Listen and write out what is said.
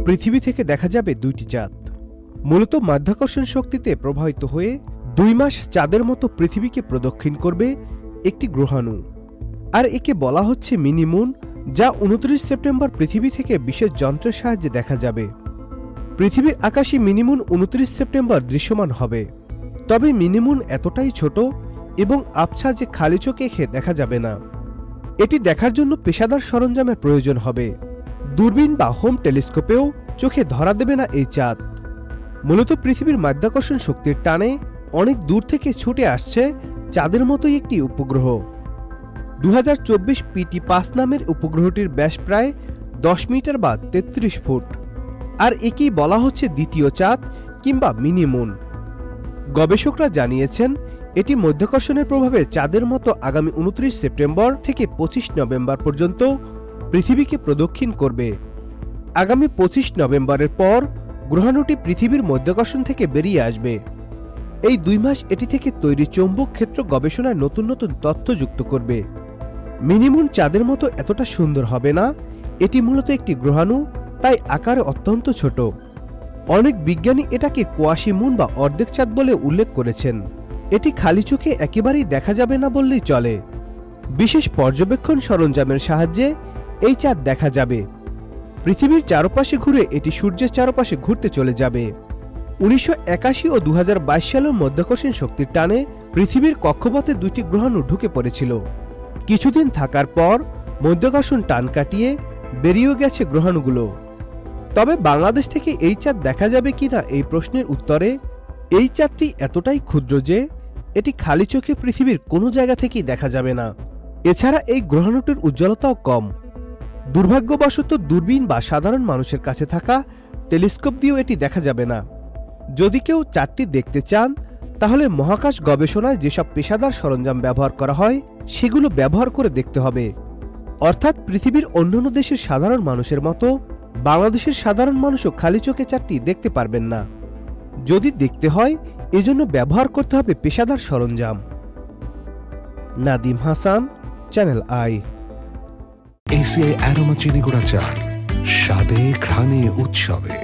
পৃথিবী থেকে দেখা যাবে দুইটি চাঁদ। মূলত মাধ্যাকর্ষণ শক্তিতে প্রভাবিত হয়ে 2 মাস চাঁদের মতো পৃথিবীকে প্রদক্ষিণ করবে একটি গ্রহাণু, আর একে বলা হচ্ছে মিনি মুন, যা 29 সেপ্টেম্বর পৃথিবী থেকে বিশেষ যন্ত্রের সাহায্যে দেখা যাবে। পৃথিবীর আকাশে মিনিমুন 29 সেপ্টেম্বর দৃশ্যমান হবে। তবে মিনিমুন এতটাই ছোট এবং আবছা যে খালি চোখে দেখা যাবে না। এটি দেখার জন্য পেশাদার সরঞ্জামের প্রয়োজন হবে। দূরবীন বা হোম টেলিস্কোপেও চোখে ধরা দেবে না এই চাঁদ। মূলত পৃথিবীর মাধ্যাকর্ষণ শক্তির টানে অনেক দূর থেকে ছুটে আসছে চাঁদের মতোই একটি উপগ্রহ। 2024 PT5 নামের উপগ্রহটির ব্যাস প্রায় 10 মিটার বা 33 ফুট, আর একেই বলা হচ্ছে দ্বিতীয় চাঁদ কিংবা মিনি মুন। গবেষকরা জানিয়েছেন এটি মাধ্যাকর্ষণের প্রভাবে চাঁদের মতো আগামী 29 সেপ্টেম্বর থেকে 25 নভেম্বর পর্যন্ত পৃথিবীকে প্রদক্ষিণ করবে। আগামী 25 নভেম্বরের পর গ্রহাণুটি পৃথিবীর মাধ্যাকর্ষণ থেকে বেরিয়ে আসবে। এই 2 মাস এটি থেকে তৈরি চৌম্বক ক্ষেত্র গবেষণায় নতুন নতুন তথ্য যুক্ত করবে। মিনিমুন চাঁদের মতো এতটা সুন্দর হবে না, এটি মূলত একটি গ্রহাণু, তাই আকারে অত্যন্ত ছোট। অনেক বিজ্ঞানী এটাকে কোয়াশি মুন বা অর্ধেক চাঁদ বলে উল্লেখ করেছেন। এটি খালি চোখে একেবারেই দেখা যাবে না বললেই চলে। বিশেষ পর্যবেক্ষণ সরঞ্জামের সাহায্যে এই চাঁদ দেখা যাবে। পৃথিবীর চারপাশে ঘুরে এটি সূর্যের চারপাশে ঘুরতে চলে যাবে। 1981 ও 2022 সালের মাধ্যাকর্ষণ শক্তির টানে পৃথিবীর কক্ষপথে 2টি গ্রহাণু ঢুকে পড়েছিল। কিছুদিন থাকার পর মাধ্যাকর্ষণ টান কাটিয়ে বেরিয়ে গেছে গ্রহাণুগুলো। তবে বাংলাদেশ থেকে এই চাঁদ দেখা যাবে কিনা এই প্রশ্নের উত্তরে, এই চাঁদটি এতটাই ক্ষুদ্র যে এটি খালি চোখে পৃথিবীর কোনো জায়গা থেকেই দেখা যাবে না। এছাড়া এই গ্রহাণুটির উজ্জ্বলতাও কম। দুর্ভাগ্যবশত দূরবীন বা সাধারণ মানুষের কাছে থাকা টেলিস্কোপ দিয়েও এটি দেখা যাবে না। যদি কেউ চাঁদটি দেখতে চান তাহলে মহাকাশ গবেষণায় যেসব পেশাদার সরঞ্জাম ব্যবহার করা হয় সেগুলো ব্যবহার করে দেখতে হবে। অর্থাৎ পৃথিবীর অন্যান্য দেশের সাধারণ মানুষের মতো বাংলাদেশের সাধারণ মানুষও খালি চোখে চাঁদটি দেখতে পারবেন না। যদি দেখতে হয় এজন্য ব্যবহার করতে হবে পেশাদার সরঞ্জাম। নাদিম হাসান, চ্যানেল আই। এসিআই অ্যারোমা চিনি গুঁড়া চা, স্বাদে ঘ্রাণে উৎসবে।